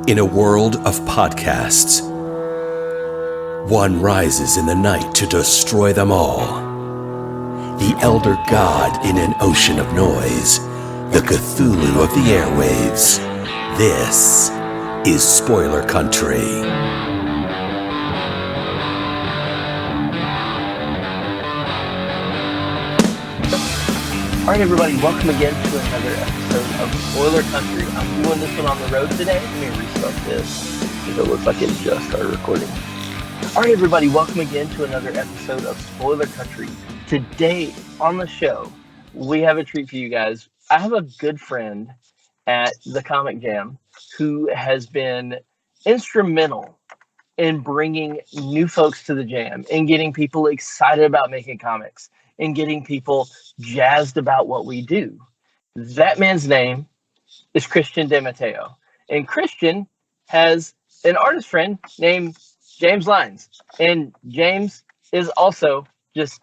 In a world of podcasts, one rises in the night to destroy them all. The elder god in an ocean of noise, the Cthulhu of the airwaves. This is Spoiler Country. All right, everybody, welcome again to another episode of Spoiler Country. I'm doing this one on the road today. Let me restart this because it looks like it just started recording. All right, everybody, welcome again to another episode of Spoiler Country. Today on the show, we have a treat for you guys. I have a good friend at the Comic Jam who has been instrumental in bringing new folks to the jam and getting people excited about making comics and getting people jazzed about what we do. That man's name is Christian De Matteo. And Christian has an artist friend named James Lyons. And James is also just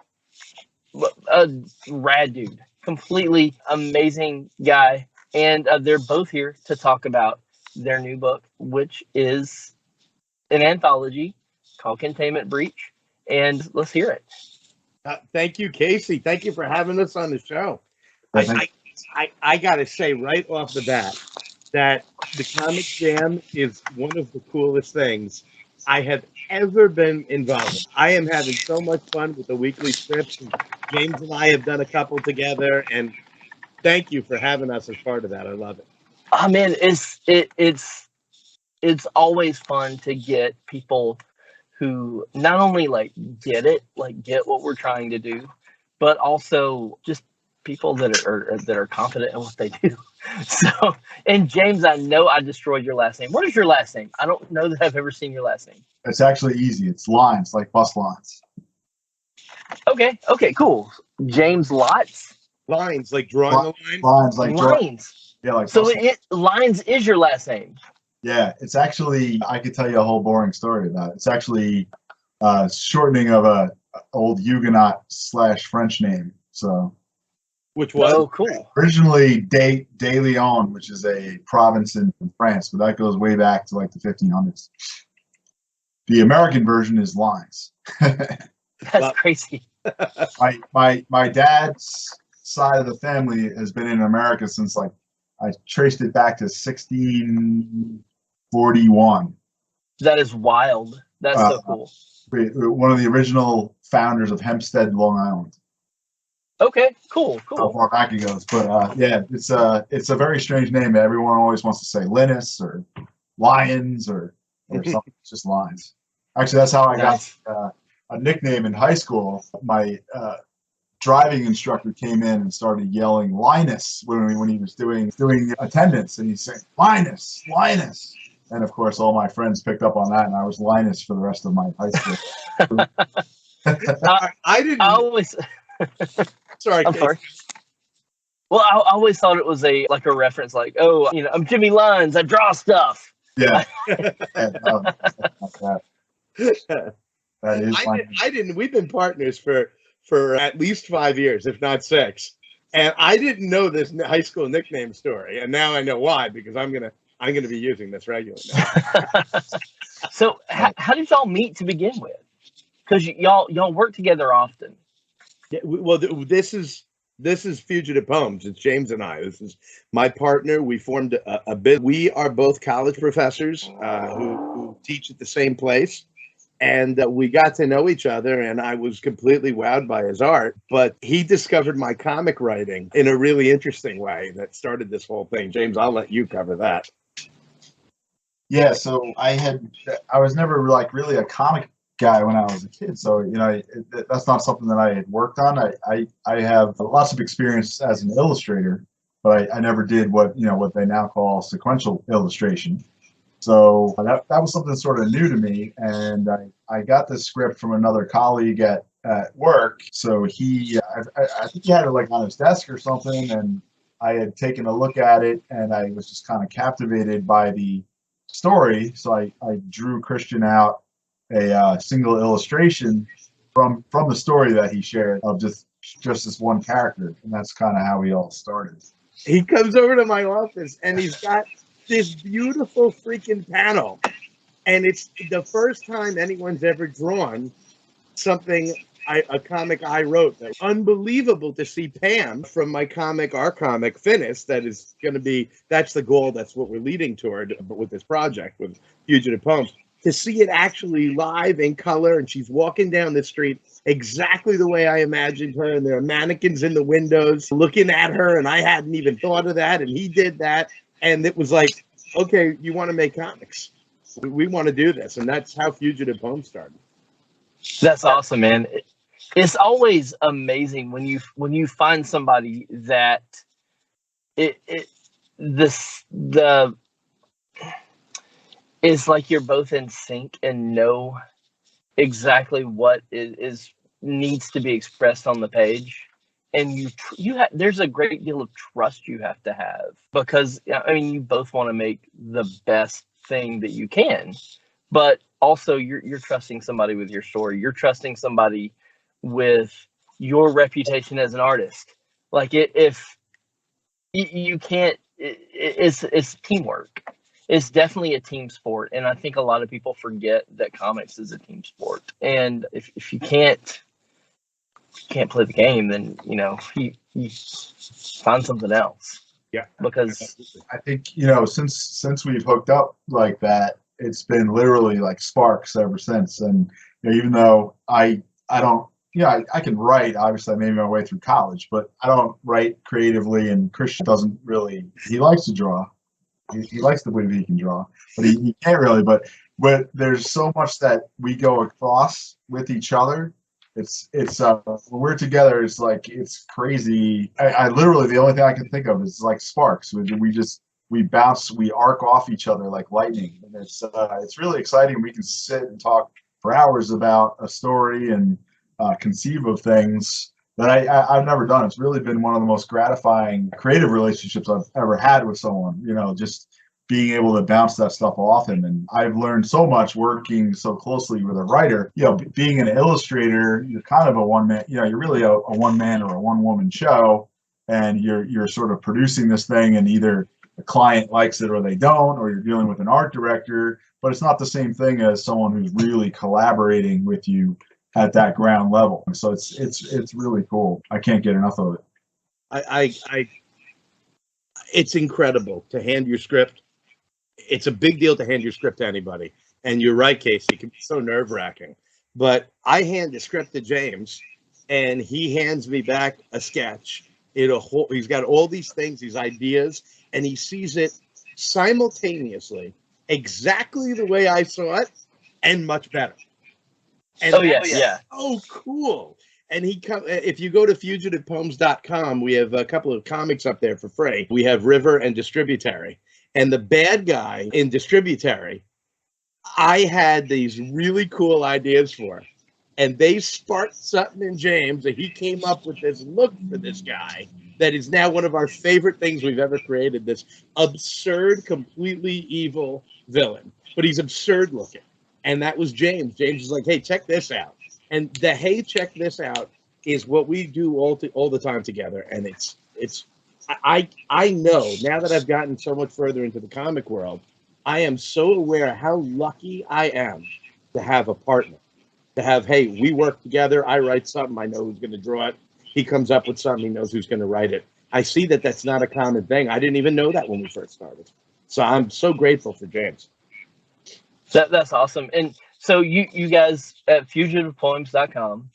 a rad dude, completely amazing guy. And they're both here to talk about their new book, which is an anthology called Containment Breach. And let's hear it. Thank you, Casey. Thank you for having us on the show. I got to say right off the bat that the Comic Jam is one of the coolest things I have ever been involved in. I am having so much fun with the weekly strips. And James and I have done a couple together, and thank you for having us as part of that. I love it. Oh man, it's always fun to get people who not only get what we're trying to do, but also just people that are confident in what they do. So, and James, I know I destroyed your last name. What is your last name? I don't know that I've ever seen your last name. It's actually easy. It's Lines, like bus lines. Okay, cool. James Lots? Lines, like drawing the line? Lines, like lines. Yeah, like so Lines is your last name. Yeah, it's actually, I could tell you a whole boring story about it. It's actually shortening of a old Huguenot / French name. So, which was cool. Originally De Leon, which is a province in France, but that goes way back to like the 1500s. The American version is Lines. That's crazy. My dad's side of the family has been in America since I traced it back to 1641. That is wild. That's so cool. One of the original founders of Hempstead, Long Island. Okay, cool. How far back it goes, but yeah, it's a very strange name. Everyone always wants to say Linus or Lions or something. It's just Lines. Actually, that's how I got a nickname in high school. My driving instructor came in and started yelling Linus when he was doing attendance, and he's saying Linus. And of course, all my friends picked up on that, and I was Linus for the rest of my high school. Sorry. I'm sorry. Well, I always thought it was a reference, I'm Jimmy Lyons, I draw stuff. Yeah. That is I didn't. We've been partners for at least 5 years, if not 6. And I didn't know this high school nickname story, and now I know why, because I'm gonna be using this regularly now. So, how did y'all meet to begin with? Because y'all work together often. Yeah, well, this is Fugitive Poems. It's James and I. This is my partner. We formed a bit. We are both college professors who teach at the same place. And we got to know each other, and I was completely wowed by his art. But he discovered my comic writing in a really interesting way that started this whole thing. James, I'll let you cover that. Yeah, so I was never really a comic guy when I was a kid. So, that's not something that I had worked on. I have lots of experience as an illustrator, but I never did what they now call sequential illustration. So that was something sort of new to me, and I got this script from another colleague at work. So I think he had it on his desk or something, and I had taken a look at it, and I was just kind of captivated by the story. So I drew Christian out a single illustration from the story that he shared of just this one character, and that's kind of how we all started. He comes over to my office, and he's got this beautiful freaking panel. And it's the first time anyone's ever drawn something, a comic I wrote. That was unbelievable to see Pam from my comic, our comic, finished. That is going to be, that's the goal. That's what we're leading toward with this project, with Fugitive Poems. To see it actually live in color, and she's walking down the street exactly the way I imagined her, and there are mannequins in the windows looking at her, and I hadn't even thought of that, and he did that, and it was like, okay, you want to make comics. We want to do this, and that's how Fugitive Poems started. That's awesome, man. It's always amazing when you find somebody that it's like you're both in sync and know exactly what is needs to be expressed on the page, and there's a great deal of trust you have to have, because I mean, you both want to make the best thing that you can, but also you're trusting somebody with your story. You're trusting somebody with your reputation as an artist. Like, if you can't, it's teamwork. It's definitely a team sport, and I think a lot of people forget that comics is a team sport. And if you can't play the game, then you find something else. Yeah, because I think since we've hooked up like that, it's been literally like sparks ever since. And even though I don't, I can write. Obviously, I made my way through college, but I don't write creatively. And Christian doesn't really. He likes to draw. He likes to believe he can draw, but he can't really. But there's so much that we go across with each other. It's when we're together, it's crazy. I literally, the only thing I can think of is like sparks. We bounce, we arc off each other like lightning, and it's really exciting. We can sit and talk for hours about a story and conceive of things that I've never done. It's really been one of the most gratifying creative relationships I've ever had with someone, just being able to bounce that stuff off him. And I've learned so much working so closely with a writer. Being an illustrator, you're kind of a one-man, you're really a one-man or a one-woman show, and you're sort of producing this thing, and either the client likes it or they don't, or you're dealing with an art director, but it's not the same thing as someone who's really collaborating with you at that ground level. So it's really cool. I can't get enough of it. It's incredible to hand your script. It's a big deal to hand your script to anybody. And you're right, Casey, it can be so nerve-wracking. But I hand the script to James, and he hands me back a sketch. He's got all these things, these ideas, and he sees it simultaneously, exactly the way I saw it, and much better. And yeah. Oh, cool. And if you go to fugitivepoems.com, we have a couple of comics up there for free. We have River and Distributary. And the bad guy in Distributary, I had these really cool ideas for. And they sparked something in James, and he came up with this look for this guy that is now one of our favorite things we've ever created, this absurd, completely evil villain. But he's absurd looking. And that was James. James is like, hey, check this out. And the hey, check this out is what we do all the time together. And I know, now that I've gotten so much further into the comic world, I am so aware how lucky I am to have a partner. To have, hey, we work together. I write something. I know who's going to draw it. He comes up with something. He knows who's going to write it. I see that that's not a common thing. I didn't even know that when we first started. So I'm so grateful for James. That's awesome. And so you guys at fugitivepoems.com,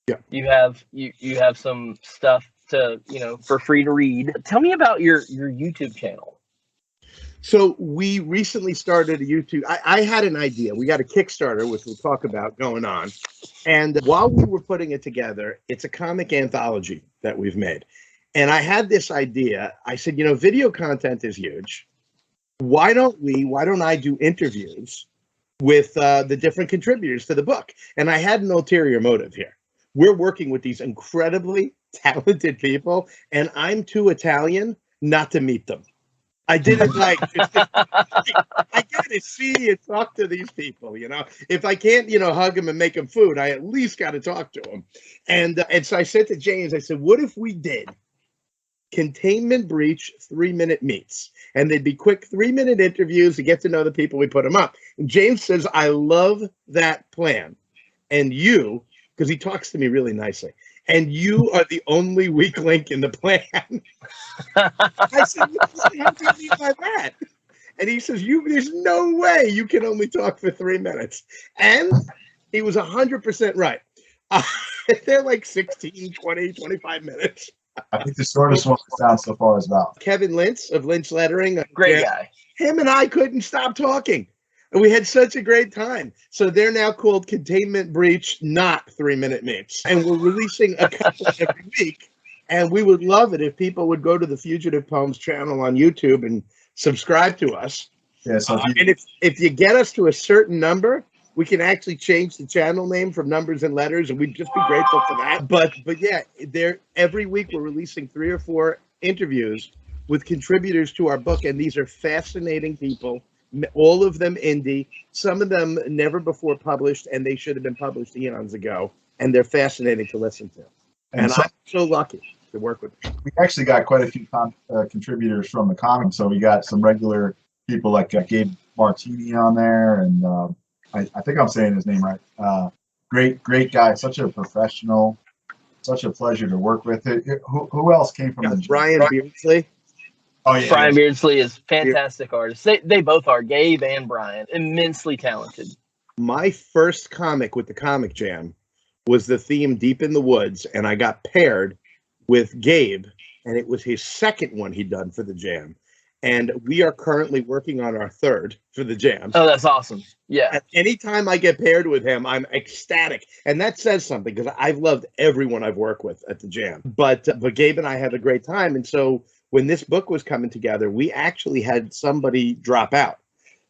yeah, you have some stuff to for free to read. Tell me about your YouTube channel. So we recently started a YouTube. I had an idea. We got a Kickstarter, which we'll talk about, going on. And while we were putting it together, it's a comic anthology that we've made. And I had this idea. I said, video content is huge. Why don't I do interviews with the different contributors to the book? And I had an ulterior motive here. We're working with these incredibly talented people, and I'm too Italian not to meet them. I didn't I gotta see and talk to these people, If I can't, hug them and make them food, I at least got to talk to them. And so I said to James, I said, what if we did Containment Breach 3-minute meets. And they'd be quick 3-minute interviews to get to know the people. We put them up. And James says, I love that plan. And you, because he talks to me really nicely, and you are the only weak link in the plan. I said, how do you mean by that? And he says, there's no way you can only talk for 3 minutes. And he was 100% right. They're like 16, 20, 25 minutes. I think the shortest one we found so far is about Kevin Lynch of Lynch Lettering. Great guy. Him and I couldn't stop talking. And we had such a great time. So they're now called Containment Breach, not 3-minute meets. And we're releasing a couple every week. And we would love it if people would go to the Fugitive Poems channel on YouTube and subscribe to us. Yeah, so and if you get us to a certain number, we can actually change the channel name from Numbers and Letters, and we'd just be grateful for that. But yeah, every week we're releasing 3 or 4 interviews with contributors to our book, and these are fascinating people, all of them indie, some of them never before published, and they should have been published eons ago, and they're fascinating to listen to. And I'm so lucky to work with them. We actually got quite a few contributors from the comic, so we got some regular people like Gabe Martini on there, and I think I'm saying his name right. Great guy, such a professional, such a pleasure to work with. Who else came from the Brian Beardsley? Oh yeah, Brian Beardsley is fantastic artist. They both are, Gabe and Brian, immensely talented. My first comic with the Comic Jam was the theme Deep in the Woods, and I got paired with Gabe, and it was his second one he'd done for the Jam. And we are currently working on our third for the Jam. Oh, that's awesome. Yeah. And anytime I get paired with him, I'm ecstatic. And that says something, because I've loved everyone I've worked with at the Jam. But Gabe and I had a great time. And so when this book was coming together, we actually had somebody drop out.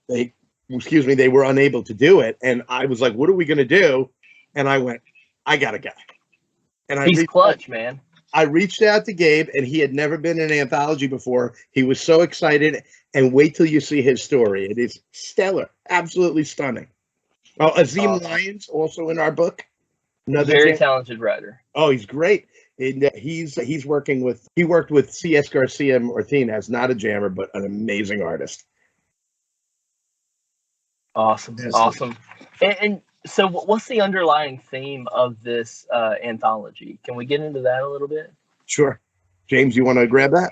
They were unable to do it. And I was like, what are we going to do? And I went, I got a guy. And he's clutch, man. I reached out to Gabe, and he had never been in an anthology before. He was so excited, and wait till you see his story. It is stellar, absolutely stunning. Oh, Azim Lyons, also in our book. Another very talented writer. Oh, he's great. And he worked with C.S. Garcia Martinez, not a jammer, but an amazing artist. Awesome, yes. Awesome. And so what's the underlying theme of this anthology? Can we get into that a little bit? Sure. James, you want to grab that?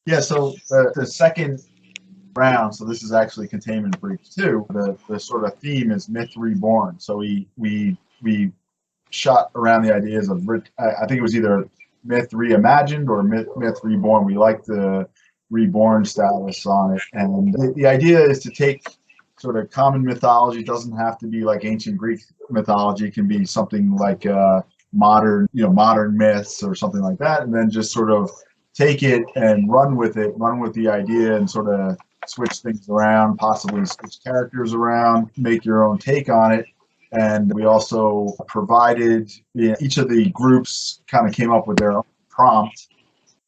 Yeah, so the second round, so this is actually Containment Breach 2, the sort of theme is Myth Reborn. So we shot around the ideas of, I think it was either Myth Reimagined or Myth Reborn. We like the reborn status on it. And the idea is to take sort of common mythology. Doesn't have to be like ancient Greek mythology. It can be something like modern myths or something like that, and then just sort of take it and run with the idea and sort of switch things around, possibly switch characters around, make your own take on it. And we also provided, each of the groups kind of came up with their own prompt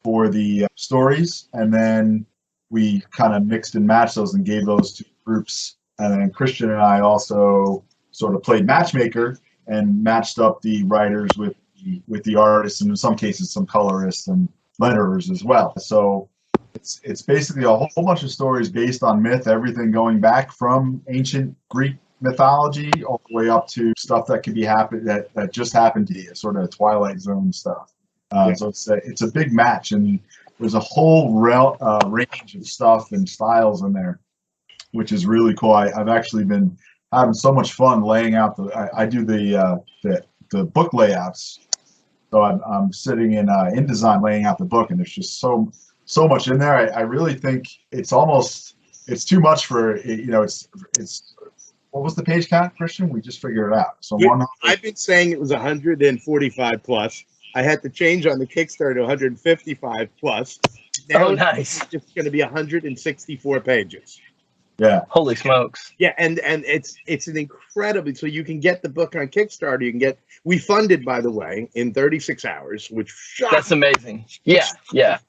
for the stories, and then we kind of mixed and matched those and gave those to groups. And then Christian and I also sort of played matchmaker and matched up the writers with the artists, and in some cases some colorists and letterers as well. So it's basically a whole bunch of stories based on myth, everything going back from ancient Greek mythology all the way up to stuff that could be that just happened to you, sort of Twilight Zone stuff. So it's a big match, and there's a whole range of stuff and styles in there, which is really cool. I've actually been having so much fun laying out I do the book layouts. So I'm sitting in InDesign laying out the book, and there's just so much in there. I really think it's too much for, it's what was the page count, Christian? We just figured it out. So I've been saying it was 145 plus. I had to change on the Kickstarter to 155 plus. Now nice. It's going to be 164 pages. Yeah. Holy smokes. Yeah, and it's an incredibly, so you can get the book on Kickstarter. We funded, by the way, in 36 hours, which that's amazing. Yeah.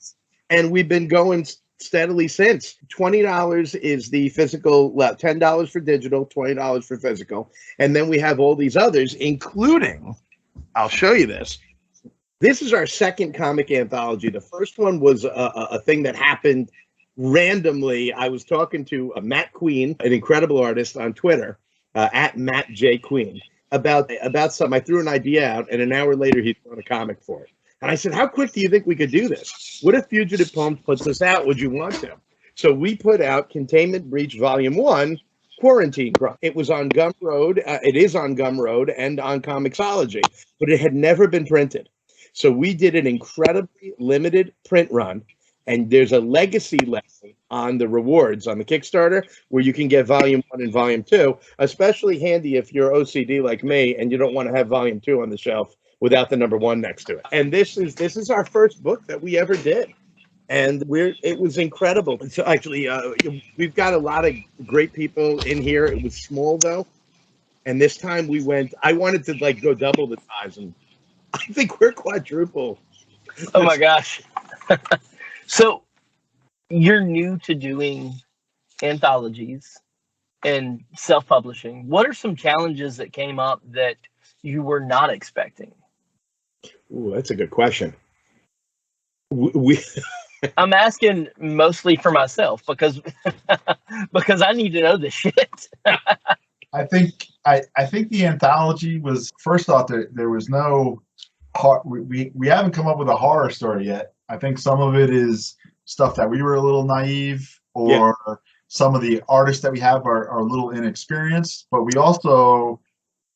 And we've been going steadily since. $20 is the physical, $10 for digital, $20 for physical. And then we have all these others, including, I'll show you this, This is our second comic anthology. The first one was a thing that happened randomly. I was talking to Matt Queen, an incredible artist on Twitter, at Matt J Queen, about something. I threw an idea out, and an hour later he wrote a comic for it. And I said, "How quick do you think we could do this? What if Fugitive Poems puts this out? Would you want to?" So we put out Containment Breach Volume 1, Quarantine Crime. It was on Gumroad. It is on Gumroad and on Comixology, but it had never been printed. So we did an incredibly limited print run, and there's a legacy level on the rewards on the Kickstarter where you can get Volume 1 and Volume 2, especially handy if you're OCD like me and you don't want to have Volume 2 on the shelf without the number 1 next to it. And this is our first book that we ever did. And it was incredible. So actually, we've got a lot of great people in here. It was small though, and this time I wanted to like go double the size, and I think we're quadruple. Oh my gosh! So you're new to doing anthologies and self-publishing. What are some challenges that came up that you were not expecting? Ooh, that's a good question. We I'm asking mostly for myself because I need to know this shit. I think the anthology was, first off, there was no we haven't come up with a horror story yet. I think some of it is stuff that we were a little naive, or some of the artists that we have are a little inexperienced, but we also,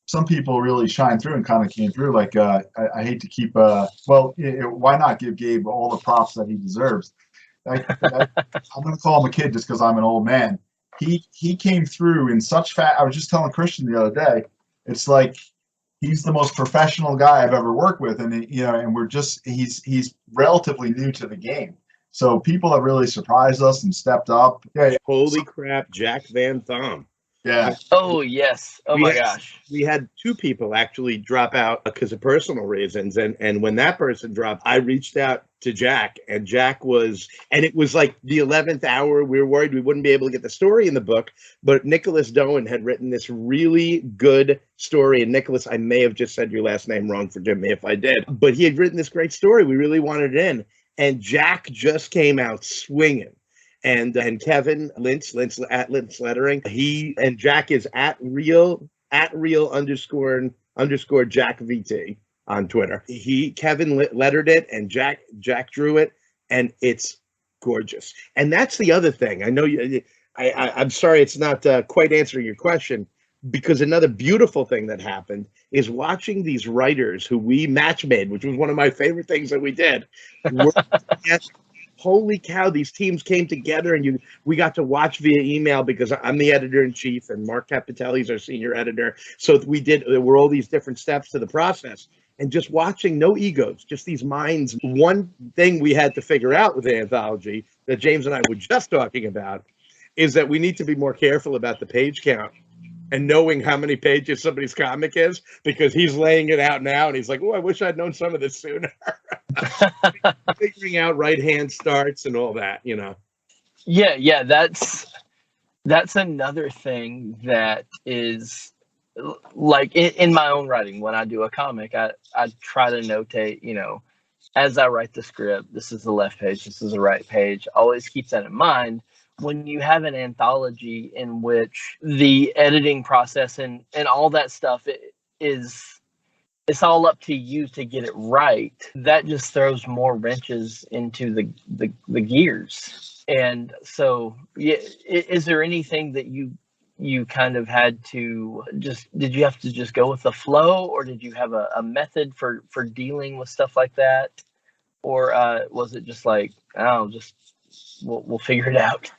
some people really shine through and kind of came through. Like I hate to keep why not give Gabe all the props that he deserves? I'm going to call him a kid just because I'm an old man. He came through in such I was just telling Christian the other day, it's like he's the most professional guy I've ever worked with, and he's relatively new to the game. So people have really surprised us and stepped up. Yeah. Holy crap, Jack Van Thom. Yeah. Oh yes. Oh my gosh. We had 2 people actually drop out because of personal reasons, and when that person dropped, I reached out to Jack, and Jack and it was like the 11th hour. We were worried we wouldn't be able to get the story in the book, but Nicholas Doan had written this really good story. And Nicholas, I may have just said your last name wrong, forgive me if I did, but he had written this great story. We really wanted it in, and Jack just came out swinging. And Kevin Lintz at Lintz Lettering, and Jack is at real _ Jack VT on Twitter. Kevin lettered it, and Jack drew it, and it's gorgeous. And that's the other thing. I know I'm sorry it's not quite answering your question, because another beautiful thing that happened is watching these writers who we match made, which was one of my favorite things that we did. Holy cow, these teams came together, and we got to watch via email because I'm the editor-in-chief and Mark Capitelli is our senior editor. So there were all these different steps to the process, and just watching, no egos, just these minds. One thing we had to figure out with the anthology that James and I were just talking about is that we need to be more careful about the page count and knowing how many pages somebody's comic is, because he's laying it out now and he's like, oh, I wish I'd known some of this sooner. Figuring out right hand starts and all that, Yeah, that's another thing that is like in my own writing. When I do a comic, I try to notate, as I write the script, this is the left page, this is the right page. Always keep that in mind. When you have an anthology in which the editing process and all that stuff it's all up to you to get it right, that just throws more wrenches into the gears. And so, yeah, is there anything that you kind of had to did you have to just go with the flow, or did you have a method for dealing with stuff like that? Or was it just like, we'll figure it out?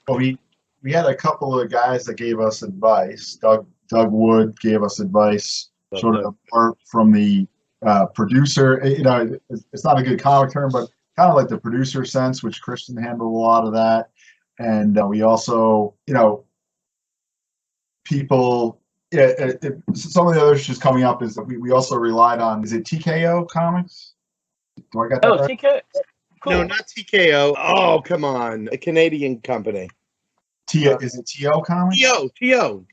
Well, we had a couple of guys that gave us advice. Doug Wood gave us advice, sort of apart from the producer. It's not a good comic term, but kind of like the producer sense, which Christian handled a lot of that. And we also, people. Some of the other issues coming up is that we also relied on. Is it TKO Comics? Do I got that right? TKO. Cool. No, not TKO. Oh, come on. A Canadian company. Is it TO Comics? TO.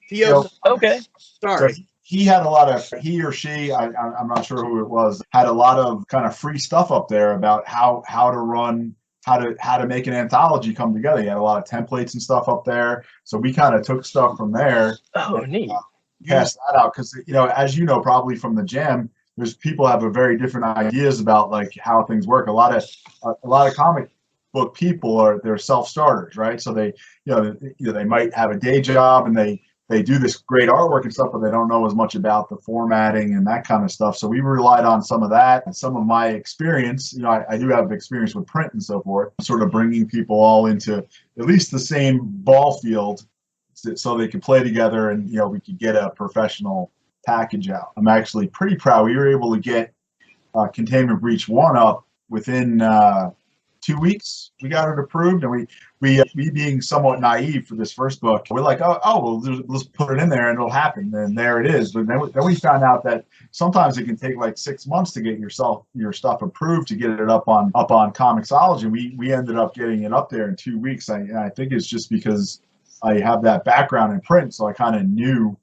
Okay. Sorry. So he had a lot of, he or she, I'm not sure who it was, had a lot of kind of free stuff up there about how to run, how to make an anthology come together. He had a lot of templates and stuff up there. So we kind of took stuff from there. Oh, neat. Passed that out because, you know, as you know, probably from the jam, there's people have a very different ideas about like how things work. A lot of comic book people they're self-starters, right? So they, they might have a day job and they do this great artwork and stuff, but they don't know as much about the formatting and that kind of stuff. So we relied on some of that and some of my experience. You know, I do have experience with print and so forth, sort of bringing people all into at least the same ball field so they could play together and, we could get a professional package out. I'm actually pretty proud. We were able to get Containment Breach 1 up within 2 weeks. We got it approved, and we being somewhat naive for this first book, we're like, well, let's put it in there and it'll happen, and there it is. But then we found out that sometimes it can take like 6 months to get your stuff approved to get it up on Comixology. We ended up getting it up there in 2 weeks. I think it's just because I have that background in print, so I kind of knew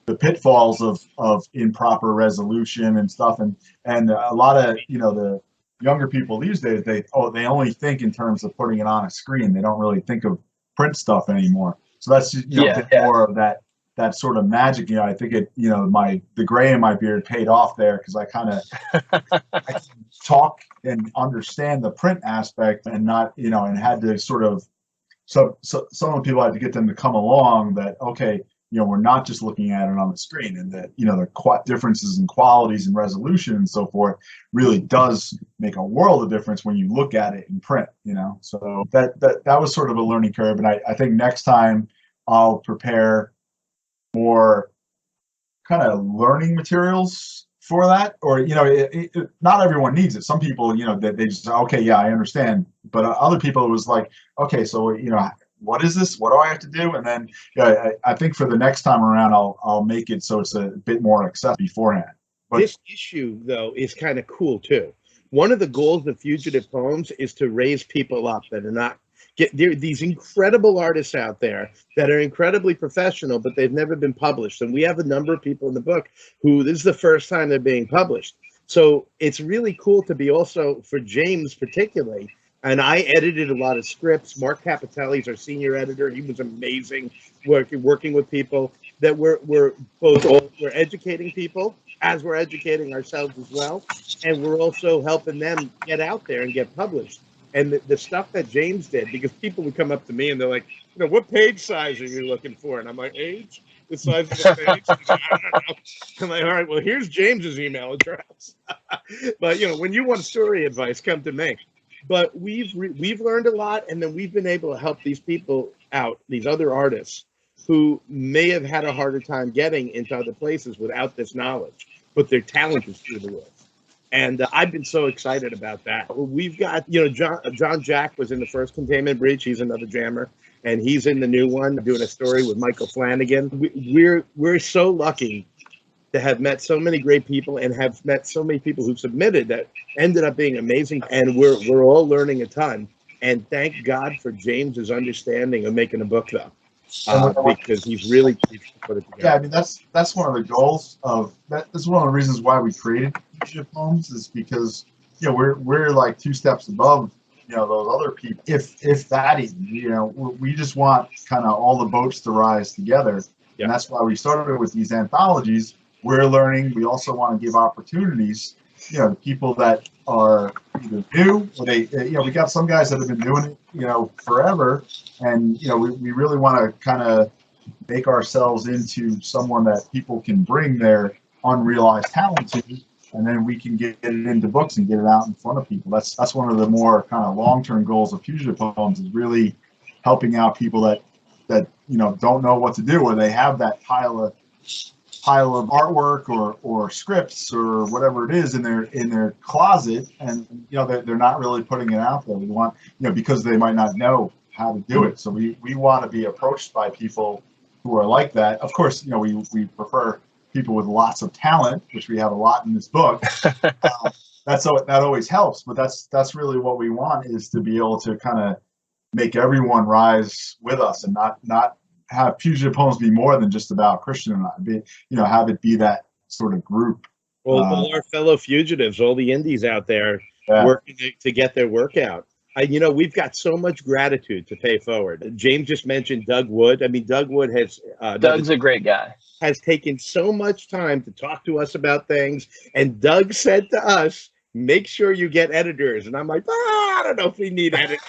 the pitfalls of improper resolution and stuff, and a lot of the younger people these days, they only think in terms of putting it on a screen. They don't really think of print stuff anymore. So that's just, a bit more of that sort of magic. I think the gray in my beard paid off there because I kind of I can talk and understand the print aspect and not, and had to sort of, so some of the people had to get them to come along that, okay, we're not just looking at it on the screen, and that, the differences in qualities and resolution and so forth really does make a world of difference when you look at it in print, So that was sort of a learning curve. And I think next time I'll prepare more kind of learning materials for that, or, not everyone needs it. Some people, they just say, okay, yeah, I understand. But other people, it was like, okay, so, what is this? What do I have to do? And then I think for the next time around, I'll make it so it's a bit more accessible beforehand. But this issue, though, is kind of cool, too. One of the goals of Fugitive Poems is to raise people up that are not there are these incredible artists out there that are incredibly professional, but they've never been published. And we have a number of people in the book who this is the first time they're being published. So it's really cool to be also, for James particularly, and I edited a lot of scripts. Mark Capitelli's our senior editor. He was amazing working with people that we're educating people as we're educating ourselves as well. And we're also helping them get out there and get published. And the stuff that James did, because people would come up to me and they're like, what page size are you looking for? And I'm like, age? The size of the page? I don't know. I'm like, all right, well, here's James's email address. But, when you want story advice, come to me. But we've learned a lot, and then we've been able to help these people out, these other artists who may have had a harder time getting into other places without this knowledge, but their talent is through the roof. And I've been so excited about that. We've got, John Jack was in the first Containment Breach. He's another jammer, and he's in the new one doing a story with Michael Flanagan. We're so lucky to have met so many great people and have met so many people who submitted that ended up being amazing. And we're all learning a ton. And thank God for James's understanding of making a book, though, because he's really put it together. Yeah, I mean, that's one of the goals of that. That's one of the reasons why we created Fugitive Poems, is because we're like 2 steps above those other people, if that even. We just want kind of all the boats to rise together. Yeah. And that's why we started with these anthologies. We're learning. We also want to give opportunities, to people that are either new, or we got some guys that have been doing it, forever, and we really want to kind of make ourselves into someone that people can bring their unrealized talent to, and then we can get it into books and get it out in front of people. That's one of the more kind of long-term goals of Fugitive Poems, is really helping out people that don't know what to do, or they have that pile of artwork or scripts or whatever it is in their closet, and they're not really putting it out there. We want, because they might not know how to do it. So we want to be approached by people who are like that. Of course, we prefer people with lots of talent, which we have a lot in this book. That always helps, but that's really what we want, is to be able to kind of make everyone rise with us, and not have Fugitive Poems be more than just about Christian and I. Have it be that sort of group. Well, all our fellow fugitives, all the indies out there working to get their work out. We've got so much gratitude to pay forward. James just mentioned Doug Wood. I mean, Doug Wood has... Doug's a great guy. Has taken so much time to talk to us about things. And Doug said to us, make sure you get editors. And I'm like, I don't know if we need editors.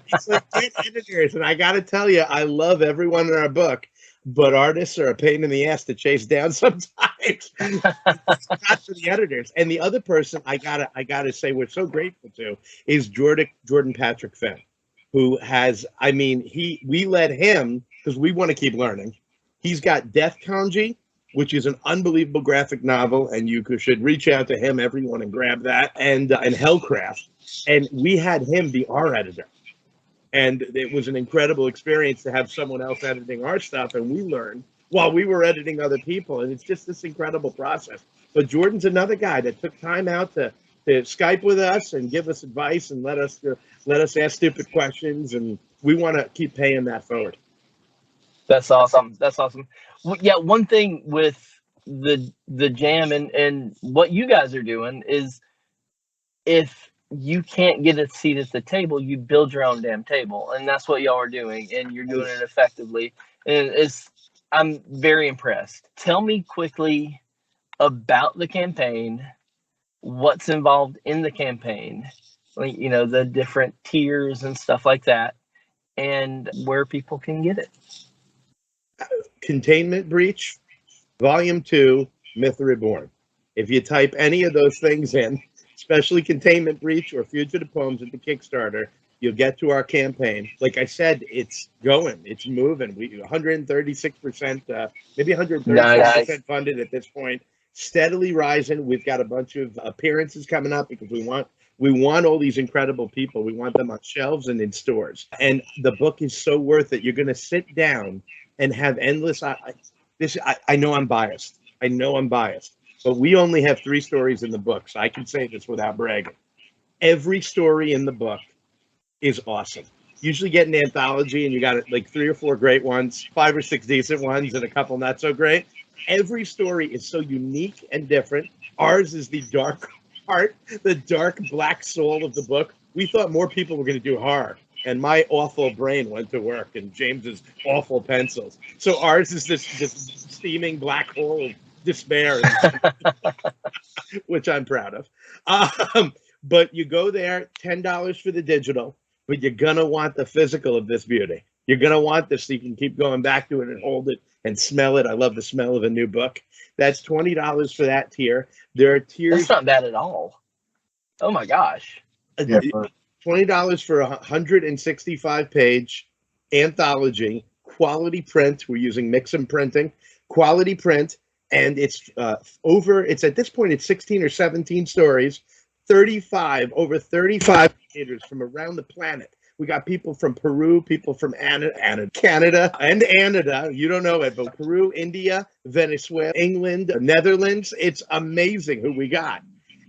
He's like, get editors. And I got to tell you, I love everyone in our book, but artists are a pain in the ass to chase down sometimes. Not for the editors. And the other person I gotta say we're so grateful to is Jordan Patrick Fenn, who has, we let him, because we want to keep learning. He's got Death Kanji, which is an unbelievable graphic novel, and you should reach out to him, everyone, and grab that, and Hellcraft. And we had him be our editor. And it was an incredible experience to have someone else editing our stuff, and we learned while we were editing other people, and it's just this incredible process. But Jordan's another guy that took time out to Skype with us and give us advice and let us ask stupid questions, and we want to keep paying that forward. That's awesome. That's awesome. Yeah, one thing with the jam and what you guys are doing is, if you can't get a seat at the table, you build your own damn table, and that's what y'all are doing, and you're doing it effectively. And I'm very impressed. Tell me quickly about the campaign, what's involved in the campaign, like, the different tiers and stuff like that, and where people can get it. Containment Breach, Volume 2, Myth Reborn. If you type any of those things in, especially Containment Breach or Fugitive Poems at the Kickstarter, you'll get to our campaign. Like I said, it's going, it's moving. We 136%, maybe 136% funded at this point, steadily rising. We've got a bunch of appearances coming up because we want all these incredible people. We want them on shelves and in stores. And the book is so worth it. You're going to sit down and have endless. I know I'm biased. But we only have 3 stories in the book, so I can say this without bragging. Every story in the book is awesome. Usually get an anthology, and you got like 3 or 4 great ones, 5 or 6 decent ones, and a couple not so great. Every story is so unique and different. Ours is the dark heart, the dark black soul of the book. We thought more people were going to do horror, and my awful brain went to work, and James's awful pencils. So ours is this steaming black hole of despair, which I'm proud of. But you go there, $10 for the digital, but you're gonna want the physical of this beauty. You're gonna want this so you can keep going back to it and hold it and smell it. I love the smell of a new book. That's $20 for that tier. There are tiers. That's not bad at all. Oh my gosh. Yeah, $20 for a 165-page anthology, quality print. We're using Mixam printing, quality print, and it's at this point, it's 16 or 17 stories, over 35 creators from around the planet. We got people from Peru, people from Canada, you don't know it, but Peru, India, Venezuela, England, Netherlands. It's amazing who we got.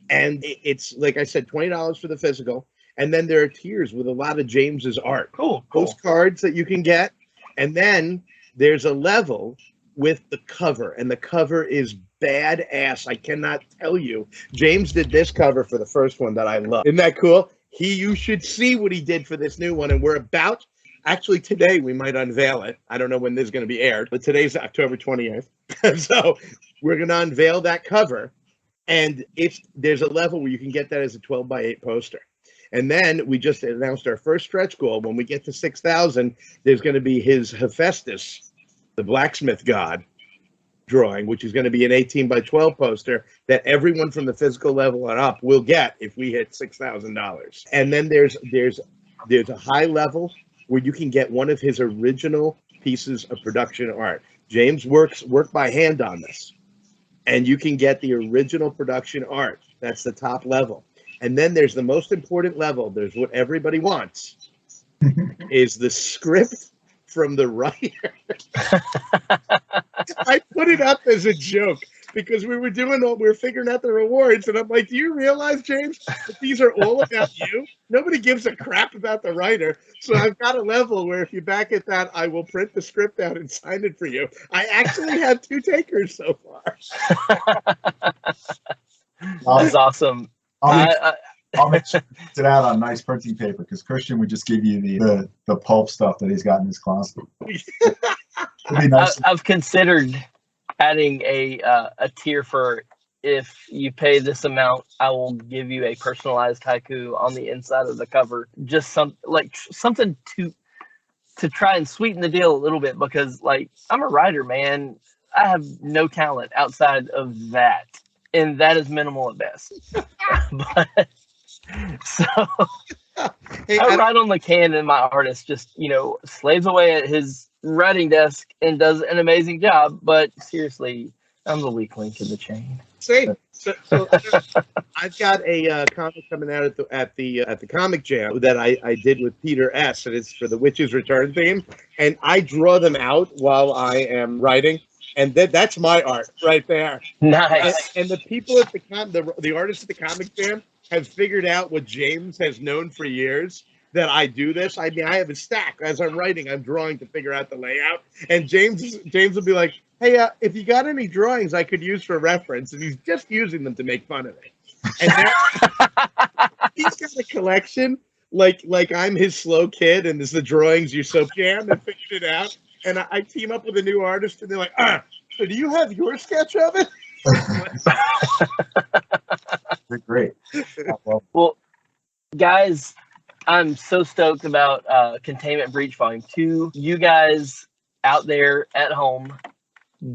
And it's, like I said, $20 for the physical. And then there are tiers with a lot of James's art. Cool. Postcards that you can get. And then there's a level with the cover, and the cover is badass. I cannot tell you. James did this cover for the first one that I love. Isn't that cool? You should see what he did for this new one, and we're about, actually today we might unveil it. I don't know when this is going to be aired, but today's October 28th. So we're going to unveil that cover, and there's a level where you can get that as a 12x8 poster. And then we just announced our first stretch goal. When we get to 6,000, there's going to be his Hephaestus, the blacksmith god, drawing, which is going to be an 18x12 poster that everyone from the physical level and up will get if we hit $6,000. And then there's a high level where you can get one of his original pieces of production art. James worked by hand on this, and you can get the original production art. That's the top level. And then there's the most important level. There's what everybody wants, is the script from the writer. I put it up as a joke. because we were figuring out the rewards, and I'm like, do you realize, James, that these are all about you? Nobody gives a crap about the writer. So I've got a level where if you back at that, I will print the script out and sign it for you. I actually have 2 takers so far. That's awesome. I'll make sure to print it out on nice printing paper, because Christian would just give you the pulp stuff that he's got in his closet. Be nice. I've considered adding a tier for, if you pay this amount, I will give you a personalized haiku on the inside of the cover. Just something to try and sweeten the deal a little bit, because like, I'm a writer, man. I have no talent outside of that, and that is minimal at best. But so Hey, I write on the can, and my artist just, slaves away at his writing desk and does an amazing job. But seriously, I'm the weak link in the chain. Same. So I've got a comic coming out at the Comic Jam that I did with Peter S. and it's for the Witch's Return theme, and I draw them out while I am writing, and that's my art right there. Nice. And the people at the artists at the Comic Jam have figured out what James has known for years, that I do this. I mean, I have a stack. As I'm writing, I'm drawing to figure out the layout. And James will be like, hey, if you got any drawings I could use for reference, and he's just using them to make fun of me. And now he's got a collection like I'm his slow kid, and there's the drawings you so jam and figured it out. And I team up with a new artist, and they're like, so do you have your sketch of it? They're great. Well, guys, I'm so stoked about Containment Breach Volume 2. You guys out there at home,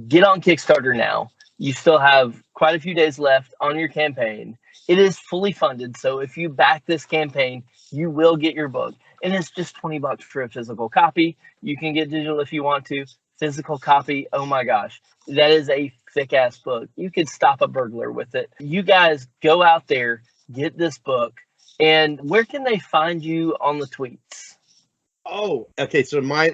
get on Kickstarter now. You still have quite a few days left on your campaign. It is fully funded, so if you back this campaign, you will get your book. And it's just $20 for a physical copy. You can get digital if you want to. Physical copy, oh my gosh. That is a thick-ass book. You could stop a burglar with it. You guys go out there, get this book. And where can they find you on the tweets? Oh, okay. So my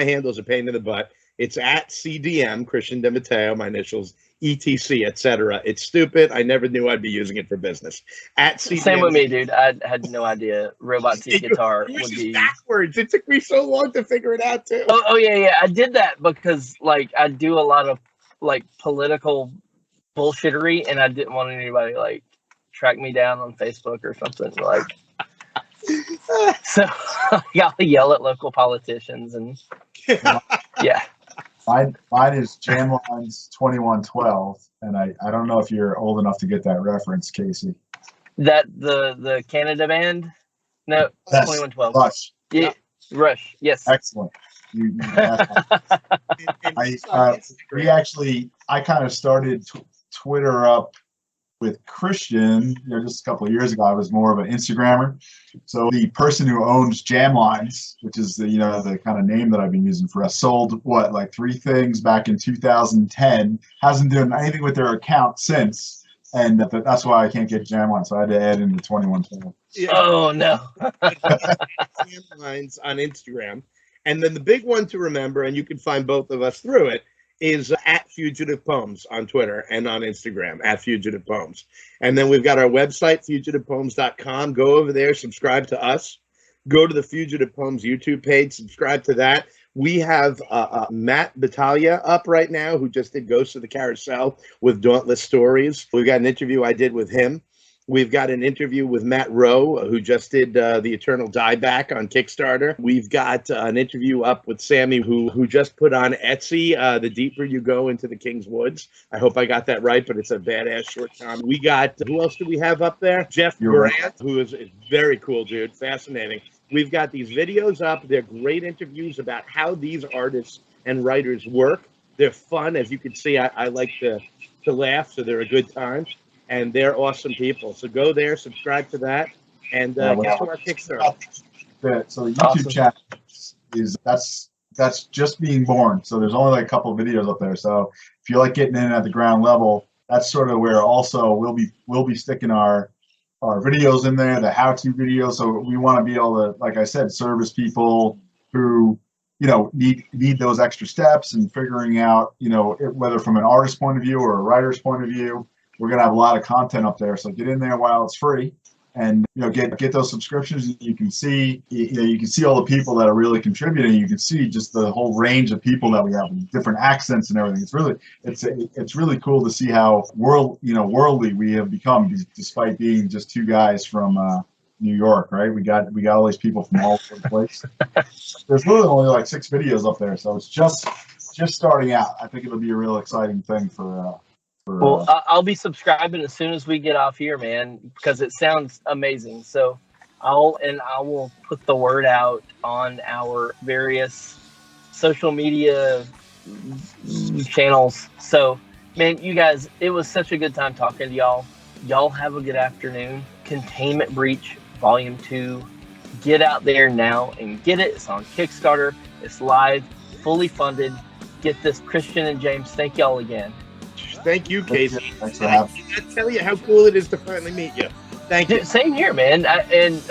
handle's a pain in the butt. It's at CDM, Christian De Matteo, my initials, ETC, etc. It's stupid. I never knew I'd be using it for business. At CDM. Same with me, dude. I had no idea Robot C Guitar would be backwards. It took me so long to figure it out too. Oh yeah. I did that because like I do a lot of like political bullshittery, and I didn't want anybody like track me down on Facebook or something like. So y'all yell at local politicians and yeah. Mine is Jamlines 2112, and I don't know if you're old enough to get that reference, Casey. That the Canada band? No, Yes. 2112. Rush. Yeah, Rush. Yes. Excellent. I kind of started Twitter up with Christian, just a couple of years ago. I was more of an Instagrammer. So the person who owns Jamlines, which is the kind of name that I've been using for us, sold like 3 things back in 2010. Hasn't done anything with their account since, and that's why I can't get Jamlines. So I had to add in the 2112. Yeah. Oh no. Jamlines on Instagram, and then the big one to remember, and you can find both of us through it, is at Fugitive Poems on Twitter and on Instagram, at Fugitive Poems. And then we've got our website, fugitivepoems.com. Go over there, subscribe to us. Go to the Fugitive Poems YouTube page, subscribe to that. We have Matt Battaglia up right now, who just did Ghosts of the Carousel with Dauntless Stories. We've got an interview I did with him. We've got an interview with Matt Rowe, who just did The Eternal Dieback on Kickstarter. We've got an interview up with Sammy, who just put on Etsy, The Deeper You Go into the King's Woods. I hope I got that right, but it's a badass short comic. We got, who else do we have up there? Jeff Grant, who is a very cool dude, fascinating. We've got these videos up. They're great interviews about how these artists and writers work. They're fun. As you can see, I like to laugh, so they're a good time. And they're awesome people. So go there, subscribe to that, and get to our Kickstarter. So the YouTube channel is that's just being born. So there's only like a couple of videos up there. So if you like getting in at the ground level, that's sort of where also we'll be sticking our videos in there, the how-to videos. So we want to be able to, like I said, service people who need those extra steps and figuring out, whether from an artist point of view or a writer's point of view, we're going to have a lot of content up there. So get in there while it's free, and get those subscriptions. You can see all the people that are really contributing. You can see just the whole range of people that we have, different accents and everything. It's really cool to see how worldly we have become, despite being just two guys from New York, right? We got all these people from all over the place. There's really only like 6 videos up there, so it's just starting out. I think it'll be a real exciting thing for. Well, I'll be subscribing as soon as we get off here, man, because it sounds amazing. So I will put the word out on our various social media channels. So, man, you guys, it was such a good time talking to y'all. Y'all have a good afternoon. Containment Breach Volume 2. Get out there now and get it. It's on Kickstarter. It's live, fully funded. Get this. Christian and James, thank y'all again. Thank you, Casey. Thanks for having me. I tell you how cool it is to finally meet you. Thank you. Dude, same here, man.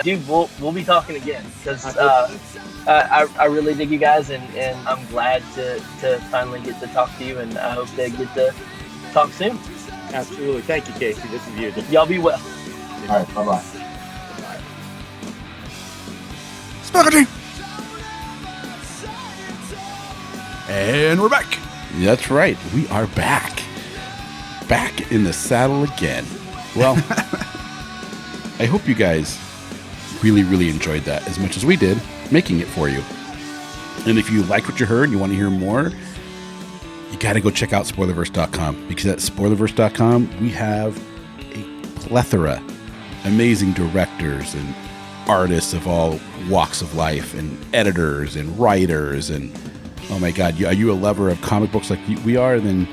Dude, we'll be talking again, because I really dig you guys, and I'm glad to finally get to talk to you, and I hope to get to talk soon. Absolutely. Thank you, Casey. This is you. Y'all be well. All right. Bye-bye. Spaghetti! And we're back. That's right. We are back. Back in the saddle again. Well, I hope you guys really, really enjoyed that as much as we did making it for you. And if you like what you heard and you want to hear more, you got to go check out spoilerverse.com, because at spoilerverse.com we have a plethora amazing directors and artists of all walks of life, and editors and writers, and oh my God, are you a lover of comic books like we are? Then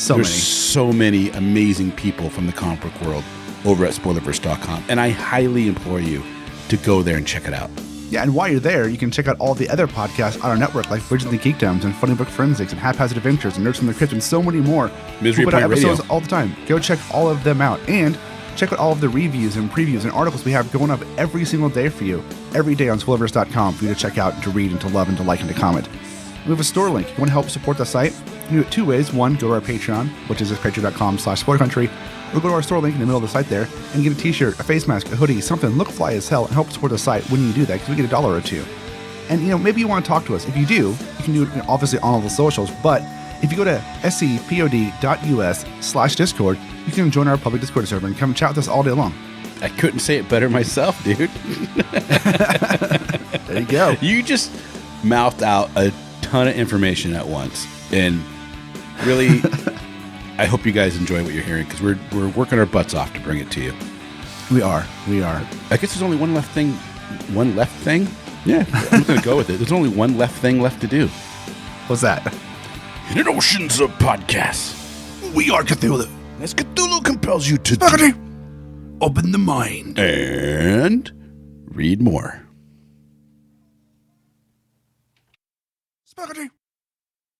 there's so many amazing people from the comic book world over at spoilerverse.com, and I highly implore you to go there and check it out. Yeah, and while you're there, you can check out all the other podcasts on our network, like Bridget Geekdoms and Funny Book Forensics and Haphazard Adventures and Nerds from the Crypt, and so many more. Misery We put out Point Radio. episodes all the time. Go check all of them out, and check out all of the reviews and previews and articles we have going up every single day for you, every day on spoilerverse.com for you to check out and to read and to love and to like and to comment. We have a store link. If you want to help support the site, you can do it 2 ways. One, go to our Patreon, which is patreon.com/spoilercountry, or go to our store link in the middle of the site there and get a t-shirt, a face mask, a hoodie, something, look fly as hell, and help support the site when you do that, because we get $1 or $2. And, maybe you want to talk to us. If you do, you can do it obviously on all the socials, but if you go to scpod.us/Discord, you can join our public Discord server and come chat with us all day long. I couldn't say it better myself, dude. There you go. You just mouthed out a ton of information at once, and really, I hope you guys enjoy what you're hearing, because we're working our butts off to bring it to you. We are. I guess there's only one left thing. Yeah, I'm gonna go with it. There's only one left thing left to do. What's that? In an oceans of podcasts, We are Cthulhu. as Cthulhu compels you to Spaghetti! Open the mind. and read more. Spaghetti!